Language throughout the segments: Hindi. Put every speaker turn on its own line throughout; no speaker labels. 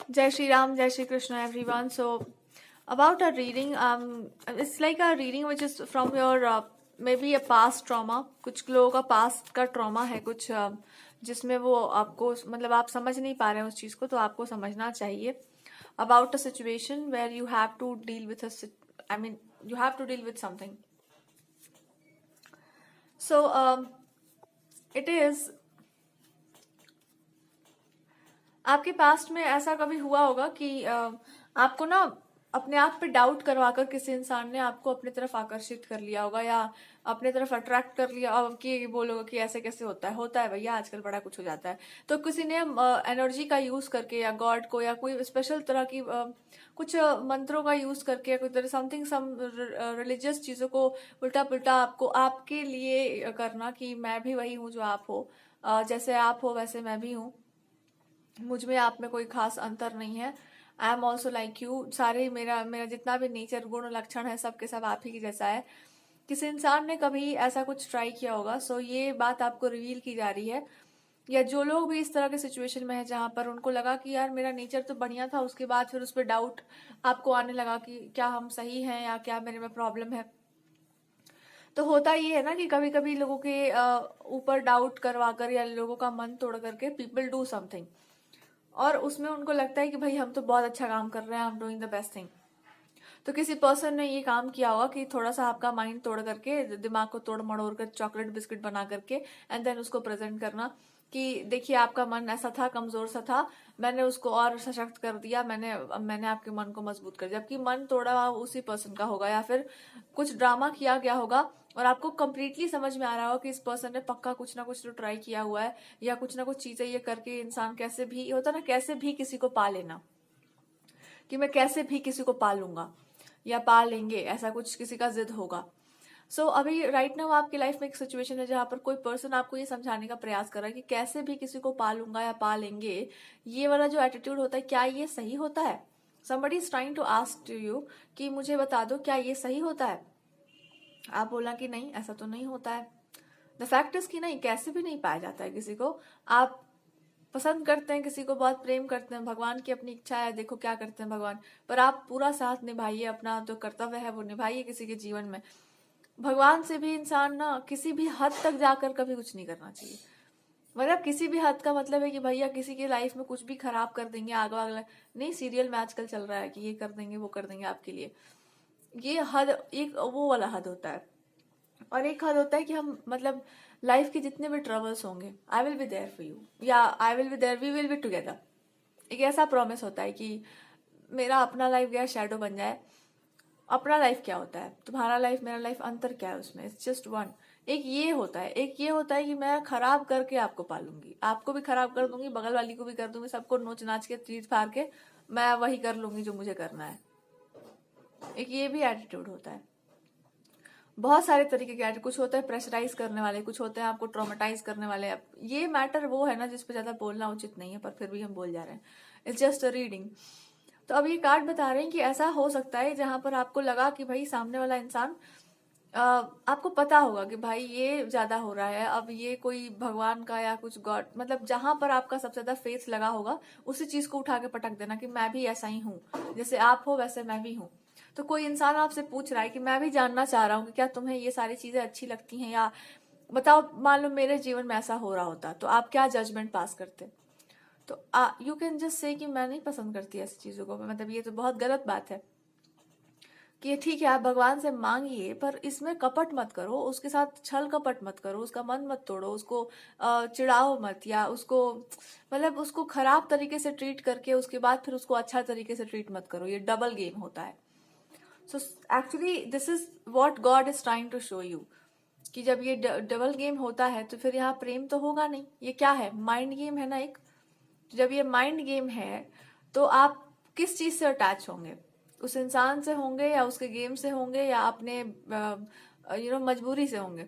Jai Shri Ram, Jai Shri Krishna, everyone. So, about a reading, it's like a reading which is from your maybe a past trauma. कुछ लोगों का past का trauma है कुछ जिसमें वो आपको मतलब आप समझ नहीं पा रहे हैं उस चीज को, तो आपको समझना चाहिए about a situation where you have to deal with I mean you have to deal with something. So it is आपके पास्ट में ऐसा कभी हुआ होगा कि आपको ना अपने आप पे डाउट करवाकर किसी इंसान ने आपको अपनी तरफ आकर्षित कर लिया होगा या अपने तरफ अट्रैक्ट कर लिया और कि बोलोगे कि ऐसे कैसे होता है भैया आजकल बड़ा कुछ हो जाता है। तो किसी ने एनर्जी का यूज करके या गॉड को या कोई स्पेशल तरह की कुछ मंत्रों का यूज करके या कोई तरह समथिंग सम रिलीजियस चीजों को उल्टा पुल्टा आपको आपके लिए करना कि मैं भी वही हूँ जो आप हो, जैसे आप हो वैसे मैं भी हूँ, मुझ में आप में कोई खास अंतर नहीं है, I am also like you, सारे मेरा मेरा जितना भी नेचर गुण लक्षण है सब के सब आप ही की जैसा है। किसी इंसान ने कभी ऐसा कुछ ट्राई किया होगा, सो ये बात आपको रिवील की जा रही है। या जो लोग भी इस तरह के सिचुएशन में है जहां पर उनको लगा कि यार मेरा नेचर तो बढ़िया था, उसके बाद फिर उस पर डाउट आपको आने लगा कि क्या हम सही हैं या क्या मेरे में प्रॉब्लम है। तो होता ये है ना कि कभी कभी लोगों के ऊपर डाउट करवा कर या लोगों का मन तोड़ करके पीपल डू समथिंग और उसमें उनको लगता है कि भाई हम तो बहुत अच्छा काम कर रहे हैं, हम डूइंग द बेस्ट थिंग। तो किसी पर्सन ने ये काम किया होगा कि थोड़ा सा आपका माइंड तोड़ करके, दिमाग को तोड़ मड़ोड़ कर चॉकलेट बिस्किट बना करके एंड देन उसको प्रेजेंट करना कि देखिए आपका मन ऐसा था, कमजोर सा था, मैंने उसको और सशक्त कर दिया, मैंने आपके मन को मजबूत कर दिया। जबकि मन तोड़ा हुआ उसी पर्सन का होगा या फिर कुछ ड्रामा किया गया होगा और आपको कंप्लीटली समझ में आ रहा हो कि इस पर्सन ने पक्का कुछ ना कुछ तो ट्राई किया हुआ है या कुछ ना कुछ चीजें ये करके इंसान कैसे भी होता ना, कैसे भी किसी को पा लेना कि मैं कैसे भी किसी को पालूंगा या पा लेंगे, ऐसा कुछ किसी का जिद होगा। सो अभी राइट नाउ आपकी लाइफ में एक सिचुएशन है जहां पर कोई पर्सन आपको ये समझाने का प्रयास कर रहा है कि कैसे भी किसी को पालूंगा या पा लेंगे। ये वाला जो एटीट्यूड होता है, क्या ये सही होता है? somebody is trying to ask to you कि मुझे बता दो क्या ये सही होता है? आप बोला कि नहीं ऐसा तो नहीं होता है। द फैक्ट इज कि नहीं, कैसे भी नहीं पाया जाता है किसी को। आप पसंद करते हैं किसी को, बहुत प्रेम करते हैं, भगवान की अपनी इच्छा है, देखो क्या करते हैं भगवान, पर आप पूरा साथ निभाइए, अपना जो कर्तव्य है वो निभाइए किसी के जीवन में। भगवान से भी इंसान ना किसी भी हद तक जाकर कभी कुछ नहीं करना चाहिए। मतलब किसी भी हद का मतलब है कि भैया किसी की लाइफ में कुछ भी खराब कर देंगे, आगे आगे नहीं, सीरियल में आजकल चल रहा है कि ये कर देंगे वो कर देंगे आपके लिए। ये हद एक वो वाला हद होता है और एक हद होता है कि हम मतलब लाइफ के जितने भी ट्रबल्स होंगे, I will be there for you या I will be there, we will be together. एक ऐसा प्रॉमिस होता है कि मेरा अपना लाइफ गया शैडो बन जाए। अपना लाइफ क्या होता है, तुम्हारा लाइफ मेरा लाइफ, अंतर क्या है उसमें? It's just one. एक ये होता है, एक ये होता है कि मैं खराब करके आपको पालूंगी, आपको भी खराब कर दूंगी, बगल वाली को भी कर दूंगी, सबको नोच नाच के चीज फाड़ के मैं वही कर लूंगी जो मुझे करना है। एक ये भी एटीट्यूड होता है। बहुत सारे तरीके के कुछ होते हैं प्रेशराइज करने वाले, कुछ होते हैं आपको ट्रॉमेटाइज करने वाले। ये मैटर वो है ना जिस पे ज्यादा बोलना उचित नहीं है, पर फिर भी हम बोल जा रहे हैं, इट्स जस्ट अ रीडिंग। तो अब ये कार्ड बता रहे हैं कि ऐसा हो सकता है जहां पर आपको लगा कि भाई सामने वाला इंसान आपको पता होगा कि भाई ये ज्यादा हो रहा है, अब ये कोई भगवान का या कुछ गॉड, मतलब जहां पर आपका सबसे ज्यादा फेथ लगा होगा उसी चीज को उठा के पटक देना कि मैं भी ऐसा ही हूँ, जैसे आप हो वैसे मैं भी हूँ। तो कोई इंसान आपसे पूछ रहा है कि मैं भी जानना चाह रहा हूँ कि क्या तुम्हें ये सारी चीजें अच्छी लगती हैं, या बताओ मान लो मेरे जीवन में ऐसा हो रहा होता तो आप क्या जजमेंट पास करते? तो यू कैन जस्ट से कि मैं नहीं पसंद करती ऐसी चीजों को, मतलब ये तो बहुत गलत बात है। कि ये ठीक है आप भगवान से मांगिए, पर इसमें कपट मत करो, उसके साथ छल कपट मत करो, उसका मन मत तोड़ो, उसको चिढ़ाओ मत, या उसको मतलब उसको खराब तरीके से ट्रीट करके उसके बाद फिर उसको अच्छा तरीके से ट्रीट मत करो। ये डबल गेम होता है। So actually this is what God is trying to show you कि जब ये डबल गेम होता है तो फिर यहाँ प्रेम तो होगा नहीं। ये क्या है, माइंड गेम है ना एक। जब ये माइंड गेम है तो आप किस चीज से अटैच होंगे? उस इंसान से होंगे या उसके गेम से होंगे या अपने मजबूरी से होंगे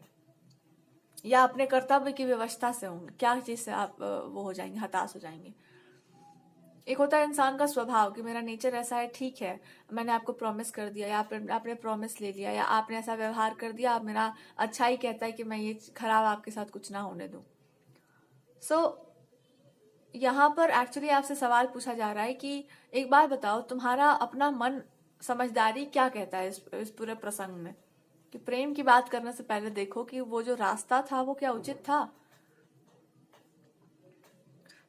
या अपने कर्तव्य की व्यवस्था से होंगे? क्या चीज से आप वो हो जाएंगे, हताश हो जाएंगे? एक होता है इंसान का स्वभाव कि मेरा नेचर ऐसा है, ठीक है मैंने आपको प्रॉमिस कर दिया या आपने प्रॉमिस ले लिया या आपने ऐसा व्यवहार कर दिया, आप मेरा अच्छा ही कहता है कि मैं ये खराब आपके साथ कुछ ना होने दूं। सो यहाँ पर एक्चुअली आपसे सवाल पूछा जा रहा है कि एक बात बताओ, तुम्हारा अपना मन समझदारी क्या कहता है इस पूरे प्रसंग में, कि प्रेम की बात करने से पहले देखो कि वो जो रास्ता था वो क्या उचित था।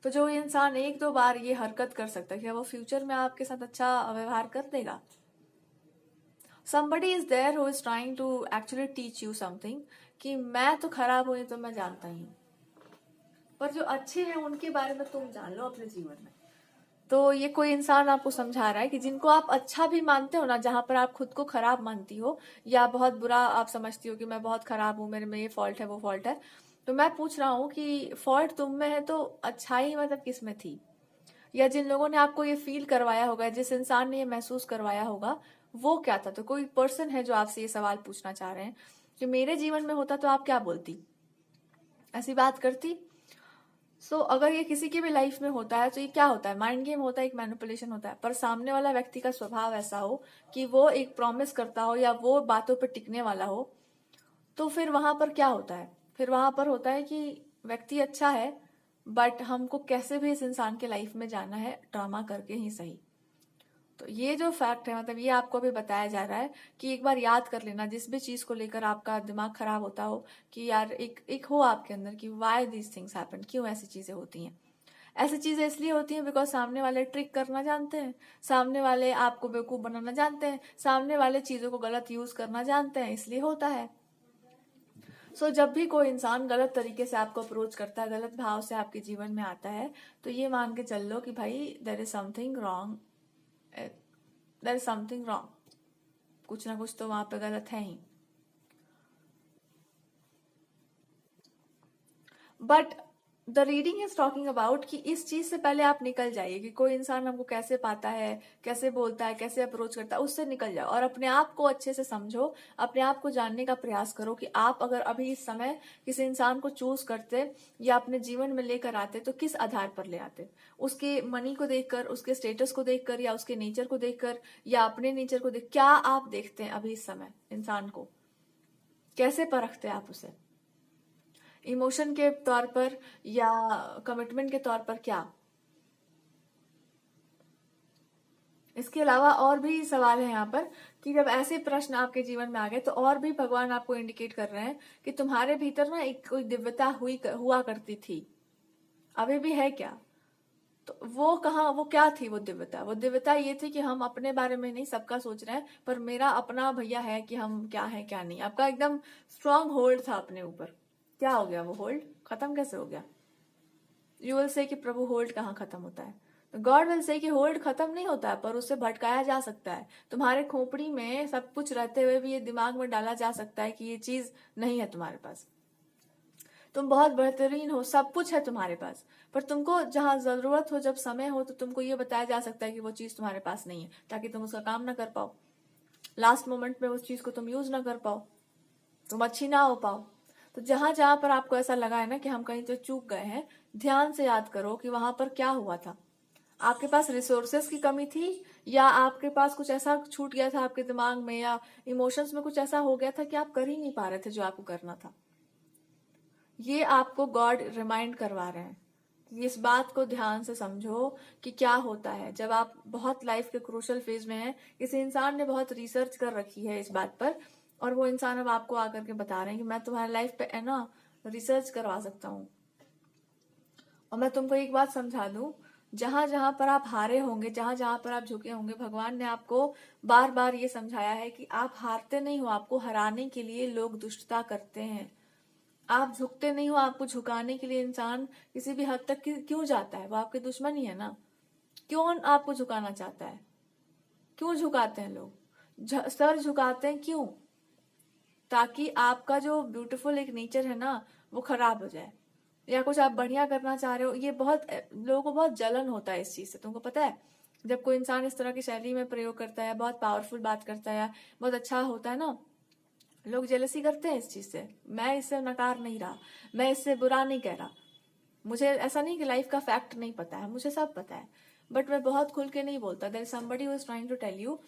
तो जो इंसान एक दो बार ये हरकत कर सकता है, क्या वो फ्यूचर में आपके साथ अच्छा व्यवहार कर देगा? somebody is there who is trying to actually teach you something, कि मैं तो खराब हूं, ये तो मैं जानता ही हूँ, पर जो अच्छे हैं उनके बारे में तुम जान लो अपने जीवन में। तो ये कोई इंसान आपको समझा रहा है कि जिनको आप अच्छा भी मानते हो ना, जहां पर आप खुद को खराब मानती हो या बहुत बुरा आप समझती हो कि मैं बहुत खराब हूं, मेरे में ये फॉल्ट है वो फॉल्ट है, तो मैं पूछ रहा हूँ कि फॉल्ट तुम में है तो अच्छाई मतलब किस में थी? या जिन लोगों ने आपको ये फील करवाया होगा, जिस इंसान ने ये महसूस करवाया होगा, वो क्या था? तो कोई पर्सन है जो आपसे ये सवाल पूछना चाह रहे हैं कि मेरे जीवन में होता तो आप क्या बोलती, ऐसी बात करती? अगर ये किसी की भी लाइफ में होता है तो ये क्या होता है? माइंड गेम होता है, एक मैनिपुलेशन होता है। पर सामने वाला व्यक्ति का स्वभाव ऐसा हो कि वो एक प्रॉमिस करता हो या वो बातों पर टिकने वाला हो, तो फिर वहां पर क्या होता है? फिर वहां पर होता है कि व्यक्ति अच्छा है, बट हमको कैसे भी इस इंसान के लाइफ में जाना है, ड्रामा करके ही सही। तो ये जो फैक्ट है, मतलब ये आपको भी बताया जा रहा है कि एक बार याद कर लेना, जिस भी चीज को लेकर आपका दिमाग खराब होता हो, कि यार एक हो आपके अंदर कि वाई दीज थिंग्स हैपन, क्यों ऐसी चीजें होती हैं। ऐसी चीजें इसलिए होती हैं बिकॉज सामने वाले ट्रिक करना जानते हैं, सामने वाले आपको बेवकूफ बनाना जानते हैं, सामने वाले चीजों को गलत यूज करना जानते हैं, इसलिए होता है। जब भी कोई इंसान गलत तरीके से आपको अप्रोच करता है, गलत भाव से आपके जीवन में आता है, तो ये मान के चल लो कि भाई there is something wrong, there is something wrong, कुछ ना कुछ तो वहां पे गलत है ही। But the reading is talking about कि इस चीज से पहले आप निकल जाइए कि कोई इंसान हमको कैसे पाता है, कैसे बोलता है, कैसे अप्रोच करता है, उससे निकल जाओ और अपने आप को अच्छे से समझो, अपने आप को जानने का प्रयास करो कि आप अगर अभी इस समय किसी इंसान को चूज करते या अपने जीवन में लेकर आते तो किस आधार पर ले आते? उसके मनी को देखकर, उसके स्टेटस को देखकर, या उसके नेचर को देखकर, या अपने नेचर को देख, क्या आप देखते हैं अभी इस समय इंसान को? कैसे परखते हैं आप उसे? इमोशन के तौर पर या कमिटमेंट के तौर पर? क्या? इसके अलावा और भी सवाल है यहाँ पर कि जब ऐसे प्रश्न आपके जीवन में आ गए तो और भी भगवान आपको इंडिकेट कर रहे हैं कि तुम्हारे भीतर ना एक कोई दिव्यता हुआ करती थी, अभी भी है क्या? तो वो कहाँ, वो क्या थी वो दिव्यता? वो दिव्यता ये थी कि हम अपने बारे में नहीं सबका सोच रहे हैं, पर मेरा अपना भैया है कि हम क्या है क्या नहीं। आपका एकदम स्ट्रांग होल्ड था अपने ऊपर, क्या हो गया? वो होल्ड खत्म कैसे हो गया? यू विल से कि प्रभु होल्ड कहाँ खत्म होता है? तो गॉड विल से कि होल्ड खत्म नहीं होता है, पर उससे भटकाया जा सकता है। तुम्हारे खोपड़ी में सब कुछ रहते हुए भी ये दिमाग में डाला जा सकता है कि ये चीज नहीं है तुम्हारे पास, तुम बहुत बेहतरीन हो, सब कुछ है तुम्हारे पास, पर तुमको जहां जरूरत हो, जब समय हो, तो तुमको ये बताया जा सकता है कि वो चीज तुम्हारे पास नहीं है, ताकि तुम उसका काम ना कर पाओ, लास्ट मोमेंट में उस चीज को तुम यूज ना कर पाओ, तुम अच्छी ना हो पाओ। तो जहां जहां पर आपको ऐसा लगा है ना कि हम कहीं तो चूक गए हैं, ध्यान से याद करो कि वहां पर क्या हुआ था। आपके पास रिसोर्सेस की कमी थी, या आपके पास कुछ ऐसा छूट गया था आपके दिमाग में, या इमोशंस में कुछ ऐसा हो गया था कि आप कर ही नहीं पा रहे थे जो आपको करना था। ये आपको गॉड रिमाइंड करवा रहे हैं कि इस बात को ध्यान से समझो कि क्या होता है जब आप बहुत लाइफ के क्रूशल फेज में हैं। किसी इंसान ने बहुत रिसर्च कर रखी है इस बात पर, और वो इंसान अब आपको आकर के बता रहे हैं कि मैं तुम्हारी लाइफ पे है ना रिसर्च करवा सकता हूँ। और मैं तुमको एक बात समझा दूं, जहां जहां पर आप हारे होंगे, जहां जहां पर आप झुके होंगे, भगवान ने आपको बार बार ये समझाया है कि आप हारते नहीं हो, आपको हराने के लिए लोग दुष्टता करते हैं। आप झुकते नहीं हो, आपको झुकाने के लिए इंसान किसी भी हद तक क्यों जाता है? वो आपके दुश्मन ही है ना। क्यों आपको झुकाना चाहता है? क्यों झुकाते हैं लोग? सर झुकाते हैं क्यों? ताकि आपका जो ब्यूटीफुल एक नेचर है ना, वो खराब हो जाए, या कुछ आप बढ़िया करना चाह रहे हो। ये बहुत लोगों को बहुत जलन होता है इस चीज से, तुमको पता है? जब कोई इंसान इस तरह की शैली में प्रयोग करता है, बहुत पावरफुल बात करता है, बहुत अच्छा होता है ना, लोग जेलसी करते हैं इस चीज से। मैं इससे नकार नहीं रहा, मैं इससे बुरा नहीं कह रहा, मुझे ऐसा नहीं कि लाइफ का फैक्ट नहीं पता है, मुझे सब पता है, बट मैं बहुत खुल के नहीं बोलता। There is somebody who is trying to tell you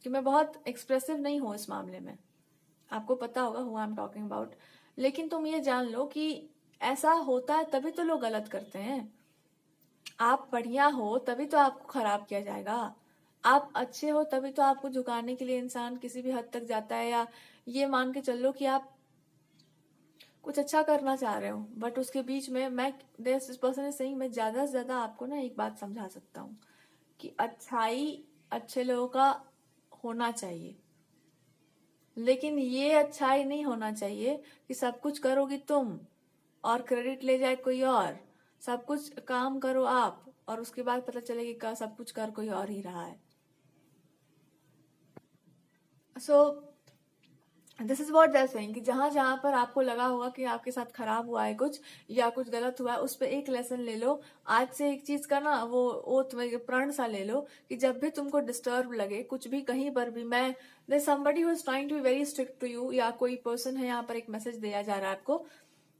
कि मैं बहुत एक्सप्रेसिव नहीं हूं इस मामले में। आपको पता होगा who I am talking about. लेकिन तुम ये जान लो कि ऐसा होता है तभी तो लोग गलत करते हैं। आप बढ़िया हो तभी तो आपको खराब किया जाएगा। आप अच्छे हो तभी तो आपको झुकाने के लिए इंसान किसी भी हद तक जाता है, या ये मान के चलो कि आप कुछ अच्छा करना चाह रहे हो, बट उसके बीच में मैं दिस पर्सन इज सेइंग, मैं ज्यादा से ज्यादा आपको ना एक बात समझा सकता हूँ कि अच्छाई अच्छे लोगों का होना चाहिए, लेकिन ये अच्छाई नहीं होना चाहिए कि सब कुछ करोगी तुम और क्रेडिट ले जाए कोई और। सब कुछ काम करो आप और उसके बाद पता चले कि सब कुछ कर कोई और ही रहा है। सो this is what that saying कि जहां जहां पर आपको लगा होगा कि आपके साथ खराब हुआ है कुछ या कुछ गलत हुआ है, उस पर एक लेसन ले लो। आज से एक चीज का ना वो ओथ में प्रण सा ले लो कि जब भी तुमको डिस्टर्ब लगे कुछ भी कहीं पर भी, मैं there somebody who is trying to be very strict to you, या कोई पर्सन है यहाँ पर एक मैसेज दिया जा रहा है आपको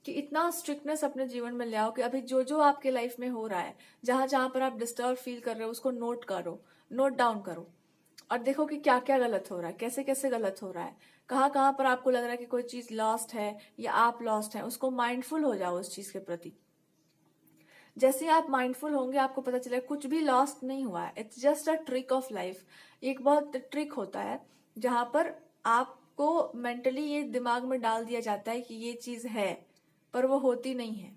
कि इतना स्ट्रिक्टनेस अपने जीवन में ले आओ कि अभी जो जो आपके लाइफ में हो रहा है, जहां जहां पर आप डिस्टर्ब फील कर रहे हो, उसको नोट करो, नोट डाउन करो और देखो कि क्या क्या गलत हो रहा है, कैसे कैसे गलत हो रहा है, कहाँ कहाँ पर आपको लग रहा है कि कोई चीज लॉस्ट है या आप लॉस्ट है। उसको माइंडफुल हो जाओ उस चीज के प्रति। जैसे ही आप माइंडफुल होंगे आपको पता चलेगा कुछ भी लॉस्ट नहीं हुआ है, it's just a trick of life. एक बहुत ट्रिक होता है जहां पर आपको मेंटली ये दिमाग में डाल दिया जाता है कि ये चीज है, पर वो होती नहीं है।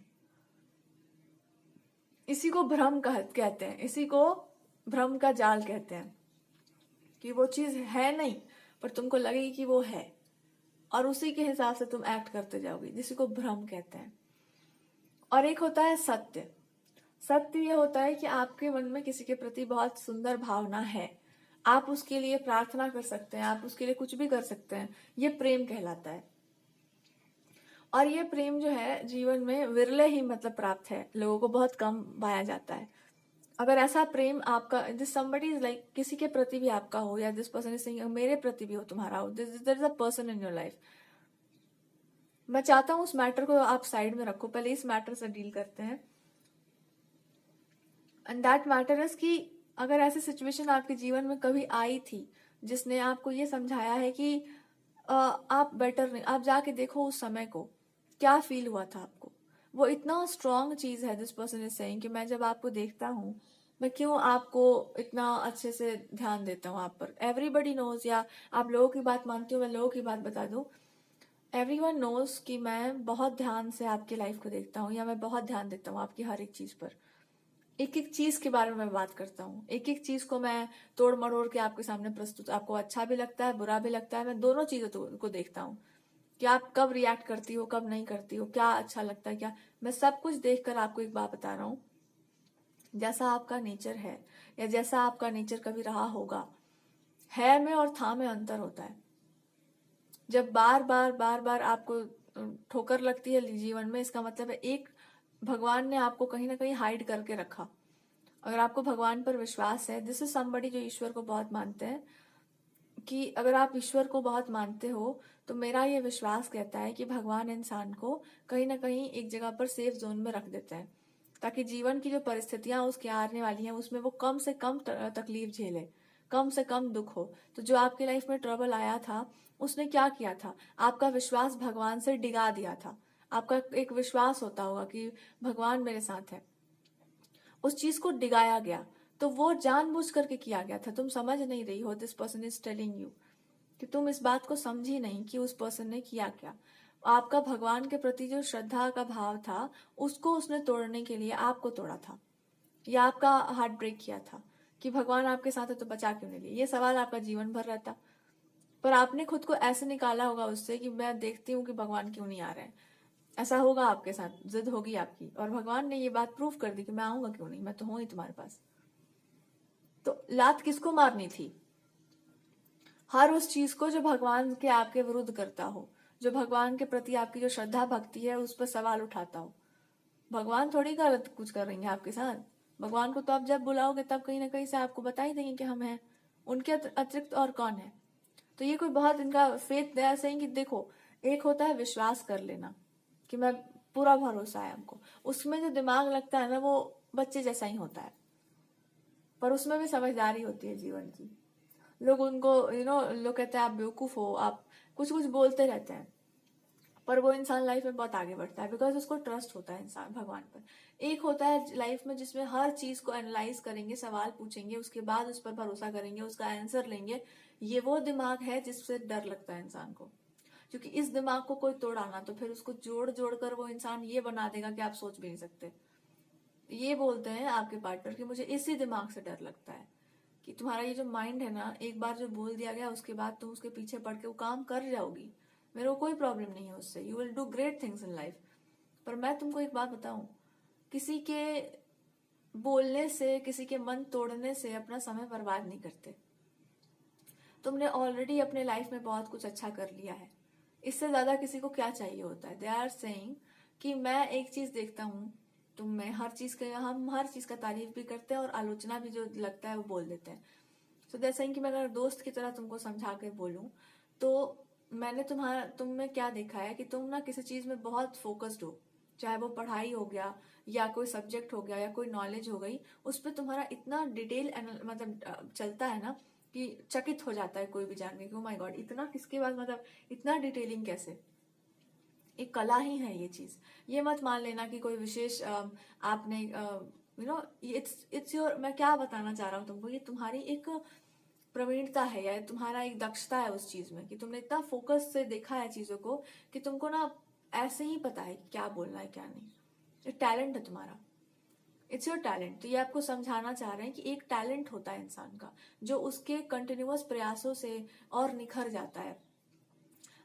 इसी को भ्रम कहते हैं, इसी को भ्रम का जाल कहते हैं कि वो चीज है नहीं पर तुमको लगेगी कि वो है, और उसी के हिसाब से तुम एक्ट करते जाओगे, जिसी को भ्रम कहते हैं। और एक होता है सत्य। सत्य ये होता है कि आपके मन में किसी के प्रति बहुत सुंदर भावना है, आप उसके लिए प्रार्थना कर सकते हैं, आप उसके लिए कुछ भी कर सकते हैं, ये प्रेम कहलाता है। और ये प्रेम जो है जीवन में विरले ही मतलब प्राप्त है, लोगों को बहुत कम पाया जाता है। अगर ऐसा प्रेम आपका दिस समबडी इज लाइक किसी के प्रति भी आपका हो, या दिस पर्सन इज सेइंग मेरे प्रति भी हो, तुम्हारा हो, there is a person in your life, मैं चाहता हूं उस मैटर को आप साइड में रखो, पहले इस मैटर से डील करते हैं। एंड दैट मैटर इज कि अगर ऐसी सिचुएशन आपके जीवन में कभी आई थी जिसने आपको ये समझाया है कि आप बेटर नहीं, आप जाके देखो उस समय को क्या फील हुआ था आपको, वो इतना स्ट्रांग चीज है। दिस पर्सन इज सेइंग कि मैं जब आपको देखता हूँ मैं क्यों आपको इतना अच्छे से ध्यान देता हूँ आप पर। एवरीबडी नोज, या आप लोगों की बात मानती हो, मैं लोगों की बात बता दूं, एवरीवन नोज कि मैं बहुत ध्यान से आपकी लाइफ को देखता हूँ, या मैं बहुत ध्यान देता हूँ आपकी हर एक चीज पर। एक एक चीज के बारे में मैं बात करता हूँ, एक एक चीज को मैं तोड़ मरोड़ के आपके सामने प्रस्तुत, आपको अच्छा भी लगता है बुरा भी लगता है, मैं दोनों चीजों को देखता हूँ कि आप कब रिएक्ट करती हो कब नहीं करती हो, क्या अच्छा लगता है क्या, मैं सब कुछ देखकर आपको एक बात बता रहा हूँ। जैसा आपका नेचर है या जैसा आपका नेचर कभी रहा होगा, है में और था में अंतर होता है। जब बार बार बार बार आपको ठोकर लगती है जीवन में, इसका मतलब है एक भगवान ने आपको कहीं ना कहीं हाइड करके रखा। अगर आपको भगवान पर विश्वास है, दिस इज समबडी जो ईश्वर को बहुत मानते हैं, कि अगर आप ईश्वर को बहुत मानते हो तो मेरा ये विश्वास कहता है कि भगवान इंसान को कहीं ना कहीं एक जगह पर सेफ जोन में रख देते हैं, ताकि जीवन की जो परिस्थितियां उसके आने वाली हैं उसमें वो कम से कम तकलीफ झेले, कम से कम दुख हो। तो जो आपकी लाइफ में ट्रबल आया था उसने क्या किया था, आपका विश्वास भगवान से डिगा दिया था। आपका एक विश्वास होता होगा कि भगवान मेरे साथ है, उस चीज को डिगाया गया। तो वो जानबूझ करके किया गया था, तुम समझ नहीं रही हो। This person is telling you कि तुम इस बात को समझी नहीं कि उस पर्सन ने किया क्या। आपका भगवान के प्रति जो श्रद्धा का भाव था उसको उसने तोड़ने के लिए आपको तोड़ा था, या आपका हार्ट ब्रेक किया था कि भगवान आपके साथ है तो बचा क्यों नहीं लिया। ये सवाल आपका जीवन भर रहता, पर आपने खुद को ऐसे निकाला होगा उससे कि मैं देखती हूँ कि भगवान क्यों नहीं आ रहे हैं। ऐसा होगा आपके साथ, जिद होगी आपकी, और भगवान ने ये बात प्रूव कर दी कि मैं आऊंगा क्यों नहीं, मैं तो हूं ही तुम्हारे पास। तो लात किसको मारनी थी, हर उस चीज को जो भगवान के आपके विरुद्ध करता हो, जो भगवान के प्रति आपकी जो श्रद्धा भक्ति है उस पर सवाल उठाता हो। भगवान थोड़ी गलत कुछ कर रही है आपके साथ, भगवान को तो आप जब बुलाओगे तब कहीं ना कहीं से आपको बता ही देंगे कि हम हैं, उनके अतिरिक्त और कौन है। तो ये कोई बहुत इनका फेथ दया से कि देखो, एक होता है विश्वास कर लेना कि मैं पूरा भरोसा है हमको, उसमें जो दिमाग लगता है ना वो बच्चे जैसा ही होता है, पर उसमें भी समझदारी होती है जीवन की। लोग उनको लोग कहते हैं आप बेवकूफ हो, आप कुछ कुछ बोलते रहते हैं, पर वो इंसान लाइफ में बहुत आगे बढ़ता है बिकॉज उसको ट्रस्ट होता है इंसान भगवान पर। एक होता है लाइफ में जिसमें हर चीज को एनालाइज करेंगे, सवाल पूछेंगे, उसके बाद उस पर भरोसा करेंगे, उसका आंसर लेंगे। ये वो दिमाग है जिससे डर लगता है इंसान को, क्योंकि इस दिमाग को कोई तोड़ाना तो फिर उसको जोड़ जोड़ कर वो इंसान ये बना देगा कि आप सोच भी नहीं सकते। ये बोलते हैं आपके पार्टनर कि मुझे इसी दिमाग से डर लगता है कि तुम्हारा ये जो माइंड है ना, एक बार जो बोल दिया गया उसके बाद तुम उसके पीछे पड़ के वो काम कर जाओगी। मेरे को कोई प्रॉब्लम नहीं है उससे, you will do great things in life. पर मैं तुमको एक बात बताऊं, किसी के बोलने से, किसी के मन तोड़ने से अपना समय बर्बाद नहीं करते। तुमने ऑलरेडी अपने लाइफ में बहुत कुछ अच्छा कर लिया है, इससे ज्यादा किसी को क्या चाहिए होता है। दे आर सेइंग कि मैं एक चीज देखता हूँ तुम में, हर चीज के, हम हर चीज का तारीफ भी करते हैं और आलोचना भी जो लगता है वो बोल देते हैं। सो दे आर सेइंग कि मैं अगर दोस्त की तरह तुमको समझा के बोलूं तो मैंने तुम में क्या देखा है कि तुम ना किसी चीज में बहुत फोकस्ड हो, चाहे वो पढ़ाई हो गया या कोई सब्जेक्ट हो गया या कोई नॉलेज हो गई, उस पर तुम्हारा इतना डिटेल मतलब चलता है ना कि चकित हो जाता है कोई भी जान के कि ओ माय गॉड, इतना किसके पास, मतलब इतना डिटेलिंग कैसे। एक कला ही है ये चीज। ये मत मान लेना कि कोई विशेष आपने यू नो, इट्स योर, मैं क्या बताना चाह रहा हूँ तुमको, ये तुम्हारी एक प्रवीणता है या तुम्हारा एक दक्षता है उस चीज में कि तुमने इतना फोकस से देखा है चीजों को कि तुमको ना ऐसे ही पता है कि क्या बोलना है क्या नहीं। एक टैलेंट है तुम्हारा, इट्स योर टैलेंट। तो ये आपको समझाना चाह रहे हैं कि एक टैलेंट होता है इंसान का जो उसके कंटिन्यूअस प्रयासों से और निखर जाता है।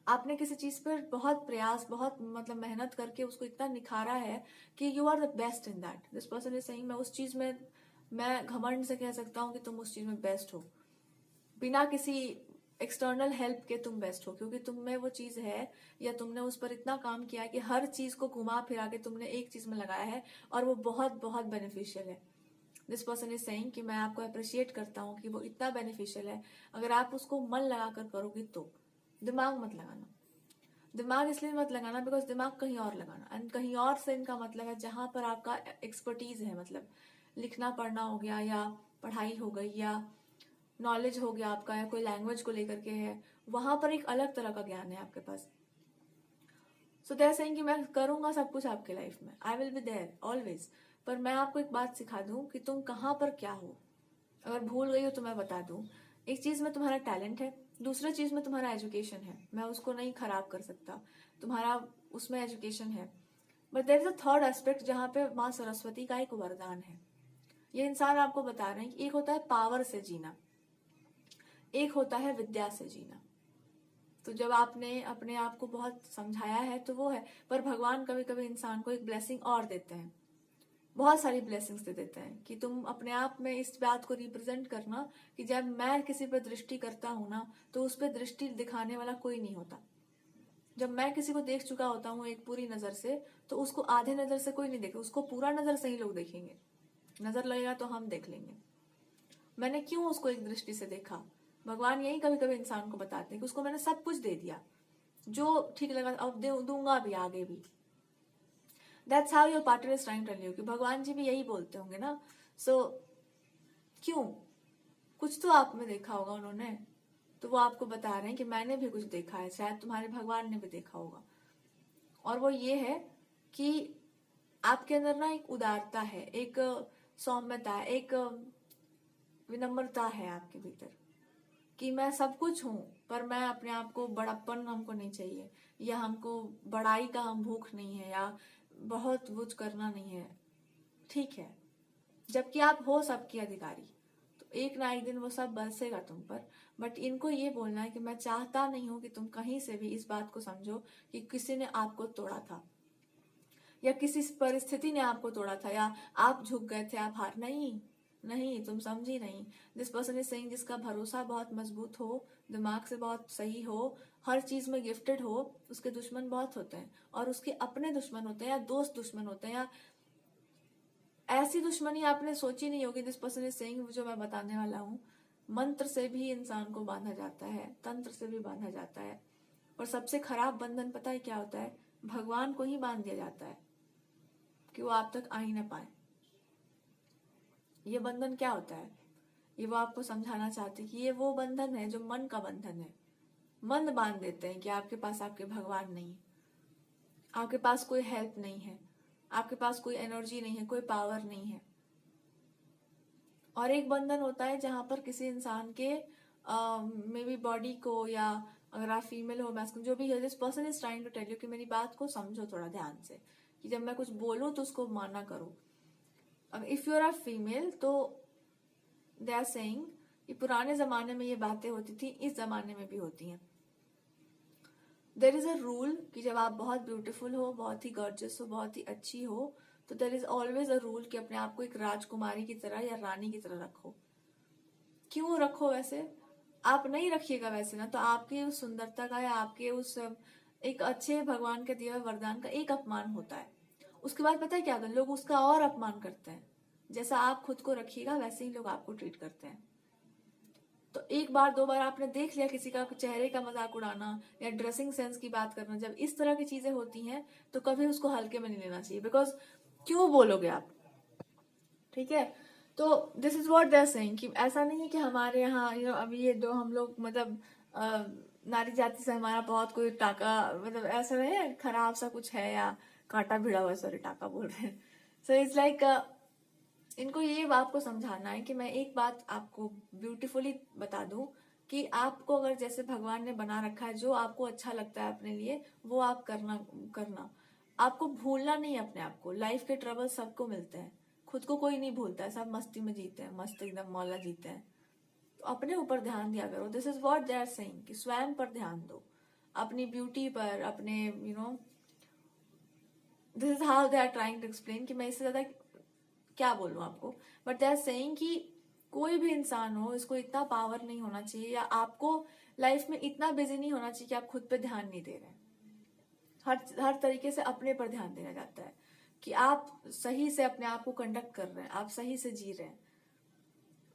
आपने किसी चीज पर बहुत प्रयास, बहुत मतलब मेहनत करके उसको इतना निखारा है कि you are the best in that. This person is saying मैं उस चीज में, मैं घमंड से कह सकता हूँ कि तुम उस चीज में बेस्ट हो, बिना किसी एक्सटर्नल हेल्प के तुम बेस्ट हो, क्योंकि तुम में वो चीज है या तुमने उस पर इतना काम किया है कि हर चीज को घुमा फिरा के तुमने एक चीज में लगाया है और वो बहुत बहुत बेनिफिशियल है। दिस पर्सन इज सेइंग कि मैं आपको अप्रिशिएट करता हूँ कि वो इतना बेनिफिशियल है। अगर आप उसको मन लगा कर करोगे तो, दिमाग मत लगाना। दिमाग इसलिए मत लगाना बिकॉज दिमाग कहीं और लगाना, एंड कहीं और से इनका मतलब है जहां पर आपका एक्सपर्टीज है, मतलब लिखना पढ़ना हो गया या पढ़ाई हो गई या नॉलेज हो गया आपका या कोई लैंग्वेज को लेकर के है, वहां पर एक अलग तरह का ज्ञान है आपके पास। सो दे आर सेइंग कि मैं करूंगा सब कुछ आपके लाइफ में, I will be there always. पर मैं आपको एक बात सिखा दूं कि तुम कहाँ पर क्या हो। अगर भूल गई हो तो मैं बता दूं, एक चीज में तुम्हारा टैलेंट है, दूसरे चीज में तुम्हारा एजुकेशन है, मैं उसको नहीं खराब कर सकता, तुम्हारा उसमें एजुकेशन है। But there is a third aspect जहाँ पे माँ सरस्वती का एक वरदान है। ये इंसान आपको बता रहे हैं कि एक होता है पावर से जीना, एक होता है विद्या से जीना। तो जब आपने अपने आप को बहुत समझाया है तो वो है, पर भगवान कभी कभी इंसान को एक ब्लेसिंग और देते हैं, बहुत सारी ब्लेसिंग्स दे देते हैं कि तुम अपने आप में इस बात को रिप्रेजेंट करना कि जब मैं किसी पर दृष्टि करता हूं ना तो उस पर दृष्टि दिखाने वाला कोई नहीं होता। जब मैं किसी को देख चुका होता हूँ एक पूरी नजर से तो उसको आधे नजर से कोई नहीं देखे, उसको पूरा नजर से ही लोग देखेंगे। नजर लगेगा तो हम देख लेंगे मैंने क्यों उसको एक दृष्टि से देखा। भगवान यही कभी कभी इंसान को बताते हैं कि उसको मैंने सब कुछ दे दिया जो ठीक लगा, अब दूंगा भी आगे भी। That's how your partner is trying to tell you कि भगवान जी भी यही बोलते होंगे ना। सो क्यों, कुछ तो आप में देखा होगा उन्होंने, तो वो आपको बता रहे हैं कि मैंने भी कुछ देखा है, शायद तुम्हारे भगवान ने भी देखा होगा। और वो ये है कि आपके अंदर ना एक उदारता है, एक सौम्यता है, एक विनम्रता है आपके भीतर कि मैं सब कुछ हूं पर मैं अपने आप को, बड़प्पन हमको नहीं चाहिए या हमको बड़ाई का हम भूख नहीं है या बहुत कुछ करना नहीं है, ठीक है। जबकि आप हो सबके अधिकारी, तो एक ना एक दिन वो सब बरसेगा तुम पर। बट इनको ये बोलना है कि मैं चाहता नहीं हूं कि तुम कहीं से भी इस बात को समझो कि किसी ने आपको तोड़ा था या किसी परिस्थिति ने आपको तोड़ा था या आप झुक गए थे, आप हार नहीं, नहीं, तुम समझी नहीं। दिस पर्सन इज सेइंग जिसका भरोसा बहुत मजबूत हो, दिमाग से बहुत सही हो, हर चीज में गिफ्टेड हो, उसके दुश्मन बहुत होते हैं और उसके अपने दुश्मन होते हैं या दोस्त दुश्मन होते हैं या ऐसी दुश्मनी आपने सोची नहीं होगी। दिस पर्सन इज सेइंग जो मैं बताने वाला हूँ, मंत्र से भी इंसान को बांधा जाता है, तंत्र से भी बांधा जाता है, और सबसे खराब बंधन पता है क्या होता है, भगवान को ही बांध दिया जाता है कि वो आप तक आ ही ना पाए। ये बंधन क्या होता है, ये वो आपको समझाना चाहते हैं कि ये वो बंधन है जो मन का बंधन है। मन बांध देते हैं कि आपके पास आपके भगवान नहीं, आपके पास कोई हेल्प नहीं है, आपके पास कोई एनर्जी नहीं है, कोई पावर नहीं है। और एक बंधन होता है जहां पर किसी इंसान के मे बी बॉडी को, या अगर आप फीमेल हो मैस्कुलिन जो भी है, this person is trying to tell you कि मेरी बात को समझो थोड़ा ध्यान से, कि जब मैं कुछ बोलूं तो उसको माना करो। अगर if you are a female तो दे आर सेइंग कि पुराने जमाने में ये बातें होती थी, इस जमाने में भी होती हैं। देर इज अ रूल कि जब आप बहुत ब्यूटीफुल हो, बहुत ही गॉर्जियस हो, बहुत ही अच्छी हो, तो there is always a rule कि अपने आप को एक राजकुमारी की तरह या रानी की तरह रखो। क्यों रखो? वैसे आप नहीं रखिएगा वैसे ना, तो आपकी उस सुंदरता का या आपके उस एक अच्छे भगवान के दिए हुए वरदान का एक अपमान होता है। उसके बाद पता है क्या होता है, लोग उसका और अपमान करते हैं। जैसा आप खुद को रखिएगा वैसे ही लोग आपको ट्रीट करते हैं। तो एक बार दो बार आपने देख लिया किसी का चेहरे का मजाक उड़ाना या ड्रेसिंग सेंस की बात करना, जब इस तरह की चीजें होती हैं तो कभी उसको हल्के में नहीं लेना चाहिए। बिकॉज क्यों बोलोगे आप? ठीक है, तो this is what they are saying कि ऐसा नहीं है कि हमारे यहाँ अभी ये जो हम लोग मतलब नारी जाति से हमारा बहुत कोई टाका, मतलब ऐसा नहीं है खराब सा कुछ है या कांटा भिड़ा हुआ, सॉरी टाका बोल रहे हैं। सो इट्स लाइक इनको ये आपको समझाना है कि मैं एक बात आपको ब्यूटीफुली बता दूं कि आपको अगर जैसे भगवान ने बना रखा है, जो आपको अच्छा लगता है अपने लिए वो आप करना। आपको भूलना नहीं है अपने आप को। लाइफ के ट्रबल सबको मिलते हैं, खुद को कोई नहीं भूलता है, सब मस्ती में जीते हैं, मस्त एकदम मौला जीते हैं। तो अपने ऊपर ध्यान दिया करो। This is what they are saying कि स्वयं पर ध्यान दो, अपनी ब्यूटी पर, अपने this is how they are trying to explain कि मैं इससे ज्यादा क्या बोलूं आपको, बट दे आर सेइंग कि कोई भी इंसान हो, इसको इतना पावर नहीं होना चाहिए या आपको लाइफ में इतना बिजी नहीं होना चाहिए कि आप खुद पे ध्यान नहीं दे रहे हैं। हर तरीके से अपने पर ध्यान देना जाता है कि आप सही से अपने आप को कंडक्ट कर रहे हैं, आप सही से जी रहे हैं।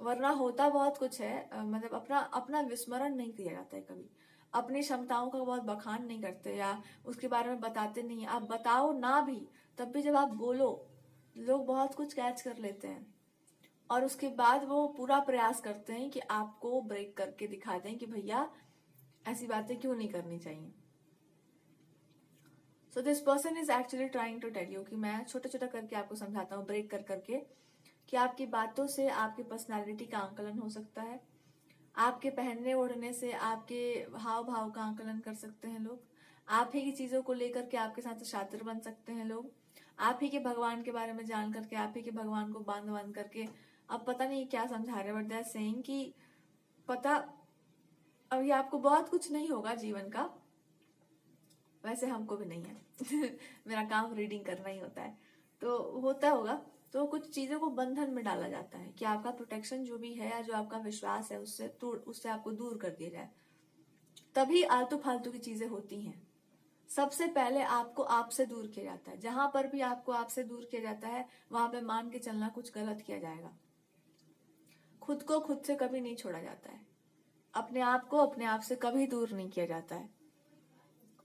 वरना होता बहुत कुछ है, मतलब अपना अपना विस्मरण नहीं किया जाता है कभी, अपनी क्षमताओं का बहुत बखान नहीं करते या उसके बारे में बताते नहीं। आप बताओ ना भी, तब भी जब आप बोलो लोग बहुत कुछ कैच कर लेते हैं और उसके बाद वो पूरा प्रयास करते हैं कि आपको ब्रेक करके दिखा दें कि भैया ऐसी बातें क्यों नहीं करनी चाहिए। So this person is actually trying to tell you कि मैं छोटा छोटा करके आपको समझाता हूँ, ब्रेक कर करके, कि आपकी बातों से आपकी पर्सनालिटी का आंकलन हो सकता है। आपके पहनने ओढ़ने से आपके हाव भाव का आंकलन कर सकते हैं लोग। आप ही की चीजों को लेकर के आपके साथ शातिर बन सकते हैं लोग। आप ही के भगवान के बारे में जान करके आप ही के भगवान को बांध बांध करके अब पता नहीं क्या समझा रहे, बट दे आर सेइंग कि पता अभी आपको बहुत कुछ नहीं होगा जीवन का, वैसे हमको भी नहीं है मेरा काम रीडिंग करना ही होता है, तो होता होगा। तो कुछ चीजों को बंधन में डाला जाता है कि आपका प्रोटेक्शन जो भी है या जो आपका विश्वास है उससे आपको दूर कर दिया जाए। तभी आलतू फालतू की चीजें होती हैं। सबसे पहले आपको आपसे दूर किया जाता है। जहां पर भी आपको आपसे दूर किया जाता है वहां पे मान के चलना कुछ गलत किया जाएगा। खुद को खुद से कभी नहीं छोड़ा जाता है, अपने आप को अपने आप से कभी दूर नहीं किया जाता है।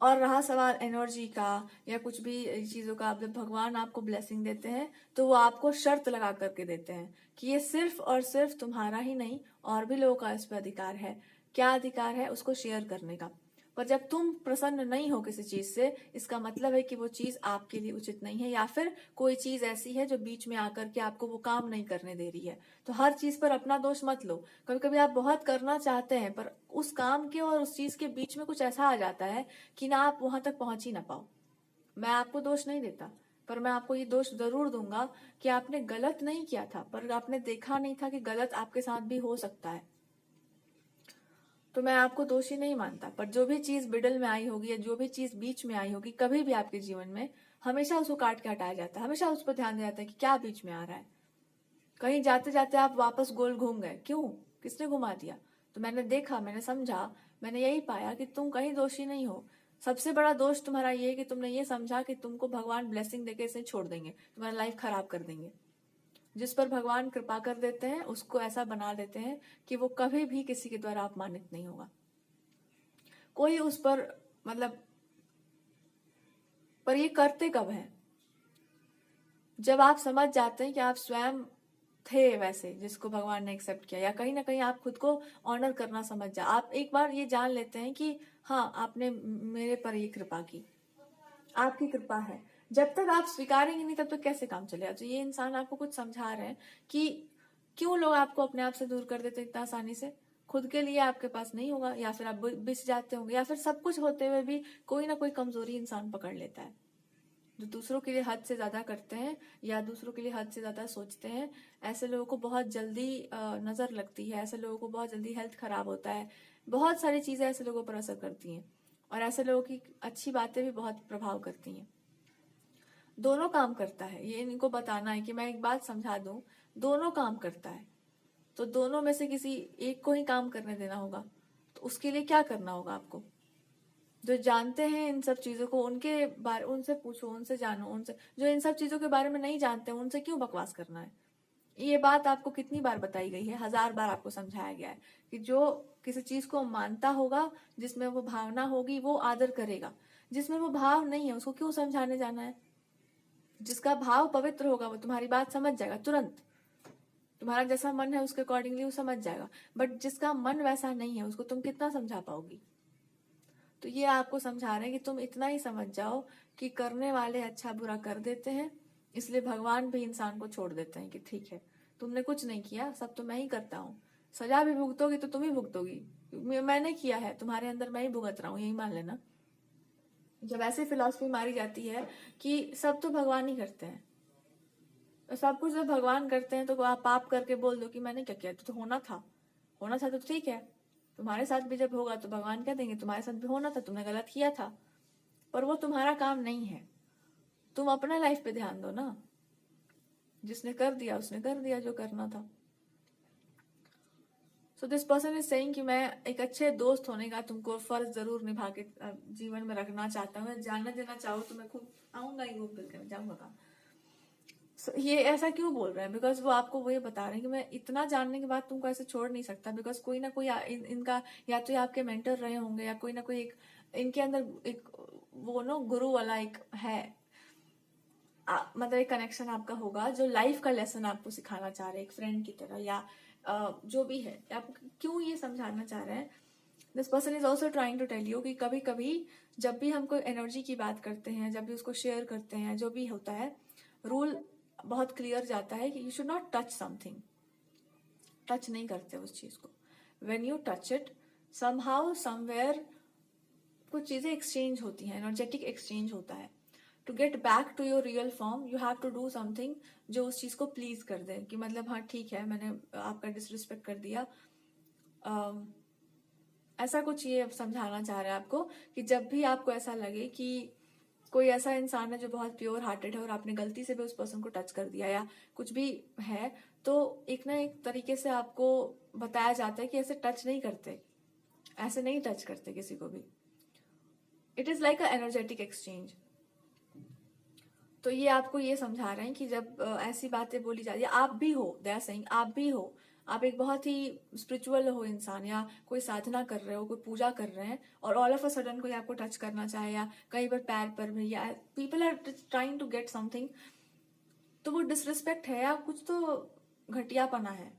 और रहा सवाल एनर्जी का या कुछ भी चीजों का, जब भगवान आपको ब्लेसिंग देते हैं तो वो आपको शर्त लगा करके देते हैं कि ये सिर्फ और सिर्फ तुम्हारा ही नहीं और भी लोगों का इस पर अधिकार है। क्या अधिकार है? उसको शेयर करने का। पर जब तुम प्रसन्न नहीं हो किसी चीज से, इसका मतलब है कि वो चीज आपके लिए उचित नहीं है, या फिर कोई चीज ऐसी है जो बीच में आकर के आपको वो काम नहीं करने दे रही है। तो हर चीज पर अपना दोष मत लो। कभी कभी आप बहुत करना चाहते हैं पर उस काम के और उस चीज के बीच में कुछ ऐसा आ जाता है कि ना आप वहां तक पहुंच ही ना पाओ। मैं आपको दोष नहीं देता, पर मैं आपको ये दोष जरूर दूंगा कि आपने गलत नहीं किया था, पर आपने देखा नहीं था कि गलत आपके साथ भी हो सकता है। तो मैं आपको दोषी नहीं मानता, पर जो भी चीज मिडल में आई होगी या जो भी चीज बीच में आई होगी कभी भी आपके जीवन में, हमेशा उसको काट के हटाया जाता है। हमेशा उस पर ध्यान दिया जाता है कि क्या बीच में आ रहा है। कहीं जाते जाते आप वापस गोल घूम गए, क्यों? किसने घुमा दिया? तो मैंने देखा, मैंने समझा, मैंने यही पाया कि तुम कहीं दोषी नहीं हो। सबसे बड़ा दोष तुम्हारा ये है कि तुमने ये समझा कि तुमको भगवान ब्लेसिंग देके इसे छोड़ देंगे, तुम्हारा लाइफ खराब कर देंगे। जिस पर भगवान कृपा कर देते हैं उसको ऐसा बना देते हैं कि वो कभी भी किसी के द्वारा अपमानित नहीं होगा। कोई उस पर मतलब, पर ये करते कब है? जब आप समझ जाते हैं कि आप स्वयं थे वैसे जिसको भगवान ने एक्सेप्ट किया, या कहीं ना कहीं आप खुद को ऑनर करना समझ जा, आप एक बार ये जान लेते हैं कि हाँ आपने मेरे पर ये कृपा की, आपकी कृपा है। जब तक आप स्वीकारेंगे नहीं तब तक कैसे काम चलेगा। तो ये इंसान आपको कुछ समझा रहे हैं कि क्यों लोग आपको अपने आप से दूर कर देते इतना आसानी से। खुद के लिए आपके पास नहीं होगा, या फिर आप बिछ जाते होंगे, या फिर सब कुछ होते हुए भी कोई ना कोई कमजोरी इंसान पकड़ लेता है। जो दूसरों के लिए हद से ज्यादा करते हैं या दूसरों के लिए हद से ज्यादा सोचते हैं, ऐसे लोगों को बहुत जल्दी नजर लगती है, ऐसे लोगों को बहुत जल्दी हेल्थ खराब होता है। बहुत सारी चीजें ऐसे लोगों पर असर करती हैं, और ऐसे लोगों की अच्छी बातें भी बहुत प्रभाव करती हैं। दोनों काम करता है, ये इनको बताना है कि मैं एक बात समझा दूं, दोनों काम करता है। तो दोनों में से किसी एक को ही काम करने देना होगा। तो उसके लिए क्या करना होगा आपको? जो जानते हैं इन सब चीजों को, उनके बारे उनसे पूछो, उनसे जानो, उनसे। जो इन सब चीजों के बारे में नहीं जानते उनसे क्यों बकवास करना है? ये बात आपको कितनी बार बताई गई है, 1000 बार आपको समझाया गया है कि जो किसी चीज को मानता होगा, जिसमें वो भावना होगी, वो आदर करेगा। जिसमें वो भाव नहीं है उसको क्यों समझाने जाना है? जिसका भाव पवित्र होगा वो तुम्हारी बात समझ जाएगा तुरंत। तुम्हारा जैसा मन है उसके अकॉर्डिंगली वो समझ जाएगा। बट जिसका मन वैसा नहीं है उसको तुम कितना समझा पाओगी? तो ये आपको समझा रहे हैं कि तुम इतना ही समझ जाओ कि करने वाले अच्छा बुरा कर देते हैं, इसलिए भगवान भी इंसान को छोड़ देते हैं कि ठीक है, तुमने कुछ नहीं किया, सब तो मैं ही करता हूँ। सजा भी भुगतोगी तो तुम ही भुगतोगी, मैंने किया है, तुम्हारे अंदर मैं ही भुगत रहा हूँ, यही मान लेना। जब ऐसी फिलॉसफी मारी जाती है कि सब तो भगवान ही करते हैं, तो सब कुछ जब भगवान करते हैं तो आप पाप करके बोल दो कि मैंने क्या किया, तो होना था, होना था तो ठीक है। तुम्हारे साथ भी जब होगा तो भगवान कह देंगे तुम्हारे साथ भी होना था, तुमने गलत किया था। पर वो तुम्हारा काम नहीं है। तुम अपना लाइफ पे ध्यान दो ना। जिसने कर दिया उसने कर दिया जो करना था। सो दिस पर्सन इज सेइंग कि मैं एक अच्छे दोस्त होने का तुमको फर्ज जरूर निभा के जीवन में रखना चाहता हूँ। जानना देना चाहो तो मैं खुद आऊंगा ही घूम फिर के जाऊंगा कहाँ। ये ऐसा क्यों बोल रहे हैं? बिकॉज वो आपको वो ये बता रहे हैं कि मैं इतना जानने के बाद तुमको ऐसे छोड़ नहीं सकता। बिकॉज कोई ना कोई इनका या तो ये आपके मेंटर रहे होंगे, या कोई ना कोई एक इनके अंदर एक वो नो गुरु वाला एक है, मतलब एक कनेक्शन आपका होगा जो लाइफ का लेसन आपको सिखाना चाह रहे हैं, एक फ्रेंड की तरह, या जो भी है। आप क्यों ये समझाना चाह रहे हैं? This person is also trying to tell you कि कभी कभी जब भी हम कोई एनर्जी की बात करते हैं, जब भी उसको शेयर करते हैं, जो भी होता है, रूल बहुत क्लियर जाता है कि you should not touch something. Touch नहीं करते उस चीज को। When you touch it, somehow somewhere कुछ चीजें एक्सचेंज होती हैं, एनर्जेटिक एक्सचेंज होता है। To get back to your real form you have to do something जो उस चीज को प्लीज कर दे, कि मतलब हाँ ठीक है, मैंने आपका डिसरिस्पेक्ट कर दिया। ऐसा कुछ ये समझाना चाह रहे हैं आपको कि जब भी आपको ऐसा लगे कि कोई ऐसा इंसान है जो बहुत प्योर हार्टेड है और आपने गलती से भी उस पर्सन को टच कर दिया या कुछ भी है, तो एक ना एक तरीके से आपको बताया जाता है कि ऐसे टच नहीं करते, ऐसे नहीं टच करते किसी को भी। It is like a energetic exchange. तो ये आपको ये समझा रहे हैं कि जब ऐसी बातें बोली जाती है, आप भी हो, दे आर सेइंग आप भी हो, आप एक बहुत ही स्पिरिचुअल हो इंसान, या कोई साधना कर रहे हो, कोई पूजा कर रहे हैं, और ऑल ऑफ अ सडन कोई आपको टच करना चाहे, या कई बार पैर पर भी, या people are trying to get something, तो वो डिसरिस्पेक्ट है या कुछ तो घटियापना है।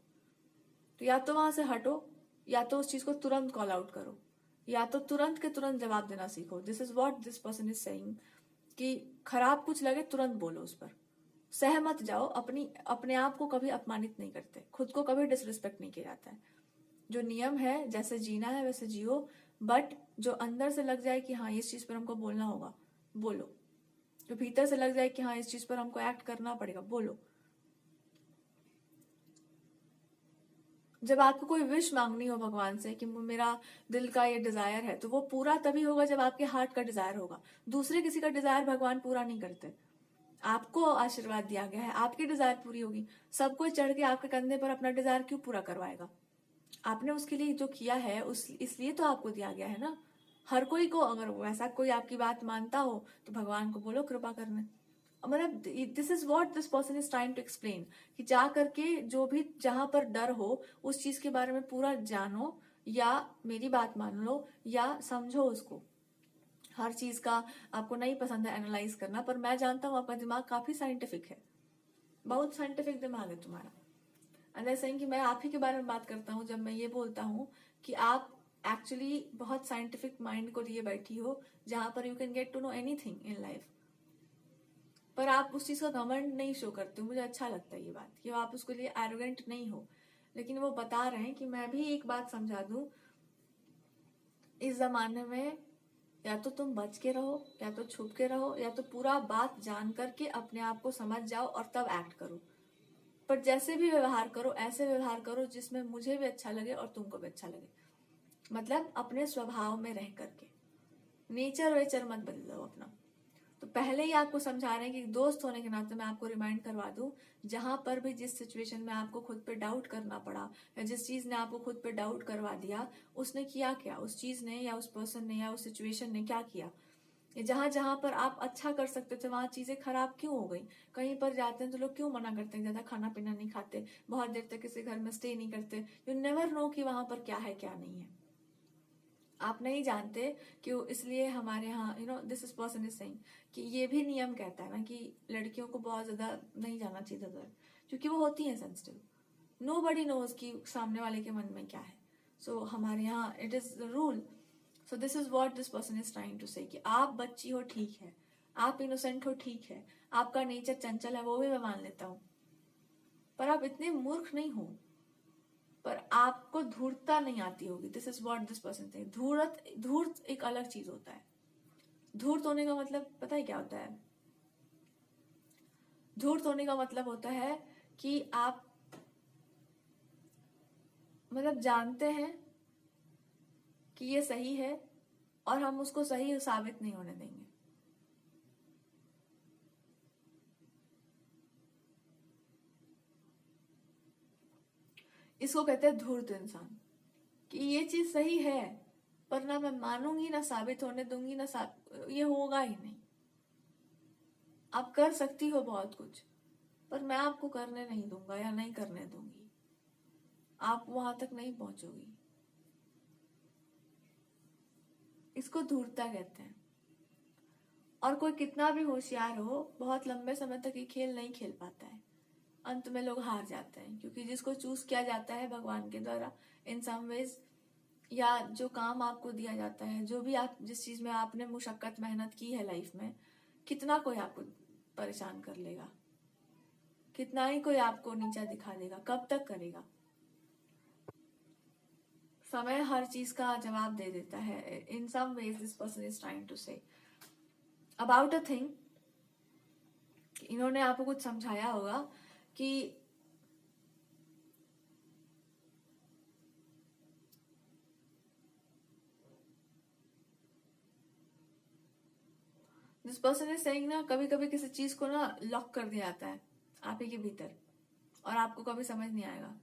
तो या तो वहां से हटो, या तो उस चीज को तुरंत कॉल आउट करो, या तो तुरंत के तुरंत जवाब देना सीखो। This is what this person is saying कि खराब कुछ लगे तुरंत बोलो उस पर। सहमत जाओ, अपने आप को कभी अपमानित नहीं करते, खुद को कभी डिसरिस्पेक्ट नहीं किया जाता है। जो नियम है, जैसे जीना है वैसे जियो, बट जो अंदर से लग जाए कि हाँ इस चीज पर हमको बोलना होगा, बोलो। जो भीतर से लग जाए कि हाँ इस चीज पर हमको एक्ट करना पड़ेगा, बोलो। जब आपको कोई विश मांगनी हो भगवान से कि मेरा दिल का ये डिजायर है, तो वो पूरा तभी होगा जब आपके हार्ट का डिजायर होगा। दूसरे किसी का डिजायर भगवान पूरा नहीं करते। आपको आशीर्वाद दिया गया है, आपकी डिजायर पूरी होगी। सब कोई चढ़ के आपके कंधे पर अपना डिजायर क्यों पूरा करवाएगा? आपने उसके लिए जो किया है उस इसलिए तो आपको दिया गया है ना। हर कोई को, अगर वैसा कोई आपकी बात मानता हो तो भगवान को बोलो कृपा करने। मतलब this is what this person is trying to explain कि जा करके जो भी जहां पर डर हो उस चीज के बारे में पूरा जानो, या मेरी बात मान लो, या समझो उसको। हर चीज का आपको नहीं पसंद है एनालाइज करना, पर मैं जानता हूं आपका दिमाग काफी साइंटिफिक है, बहुत साइंटिफिक दिमाग है तुम्हारा। एंड आई सेइंग कि मैं आप ही के बारे में बात करता हूँ जब मैं ये बोलता हूँ कि आप एक्चुअली बहुत साइंटिफिक माइंड को लिए बैठी हो, जहां पर you can get to know anything in life, पर आप उस चीज का घमंड नहीं शो करते हो। मुझे अच्छा लगता है ये बात कि आप उसके लिए एरोगेंट नहीं हो, लेकिन वो बता रहे हैं कि मैं भी एक बात समझा दूं, इस जमाने में या तो तुम बच के रहो, या तो छुप के रहो, या तो पूरा बात जान करके अपने आप को समझ जाओ और तब एक्ट करो। पर जैसे भी व्यवहार करो, ऐसे व्यवहार करो जिसमें मुझे भी अच्छा लगे और तुमको भी अच्छा लगे, मतलब अपने स्वभाव में रह करके। नेचर वेचर मत बदलो अपना। तो पहले ही आपको समझा रहे हैं कि दोस्त होने के नाते मैं आपको रिमाइंड करवा दूं, जहां पर भी जिस सिचुएशन में आपको खुद पे डाउट करना पड़ा, या जिस चीज ने आपको खुद पे डाउट करवा दिया, उसने किया क्या, उस चीज ने या उस पर्सन ने या उस सिचुएशन ने क्या किया। जहां जहां पर आप अच्छा कर सकते थे वहां चीजें खराब क्यों हो गई। कहीं पर जाते हैं तो लोग क्यों मना करते हैं, ज्यादा खाना पीना नहीं खाते, बहुत देर तक किसी घर में स्टे नहीं करते। यू नेवर नो कि वहां पर क्या है क्या नहीं है, आप नहीं जानते कि इसलिए हमारे यहाँ this is person is saying कि ये भी नियम कहता है ना कि लड़कियों को बहुत ज्यादा नहीं जाना चाहिए उधर, क्योंकि वो होती हैं सेंसिटिव। नो बडी नोज कि सामने वाले के मन में क्या है। सो हमारे यहाँ it is the rule. So this is what this person is trying to say कि आप बच्ची हो ठीक है, आप इनोसेंट हो ठीक है, आपका नेचर चंचल है वो भी मैं मान लेता हूँ, पर आप इतने मूर्ख नहीं हो, पर आपको धूर्तता नहीं आती होगी। This is what this person से। धूर्त एक अलग चीज होता है। धूर्त होने का मतलब पता है क्या होता है? धूर्त होने का मतलब होता है कि आप मतलब जानते हैं कि ये सही है और हम उसको सही साबित नहीं होने देंगे। इसको कहते हैं धूर्त इंसान, कि ये चीज सही है पर ना मैं मानूंगी ना साबित होने दूंगी, ना ये होगा ही नहीं। आप कर सकती हो बहुत कुछ, पर मैं आपको करने नहीं दूंगा या नहीं करने दूंगी, आप वहां तक नहीं पहुंचोगी। इसको धूर्तता कहते हैं। और कोई कितना भी होशियार हो, बहुत लंबे समय तक ये खेल नहीं खेल पाता है, अंत में लोग हार जाते हैं, क्योंकि जिसको चूज किया जाता है भगवान के द्वारा इन सम वेज, या जो काम आपको दिया जाता है, जो भी आप जिस चीज में आपने मुशक्कत मेहनत की है लाइफ में, कितना कोई आपको परेशान कर लेगा, कितना ही कोई आपको नीचा दिखा देगा, कब तक करेगा। समय हर चीज का जवाब दे देता है। In some ways this person is trying to say about a thing, इन्होंने आपको कुछ समझाया होगा कि दिस पर्सन इज सेइंग ना, कभी कभी किसी चीज को ना लॉक कर दिया जाता है आप ही के भीतर, और आपको कभी समझ नहीं आएगा।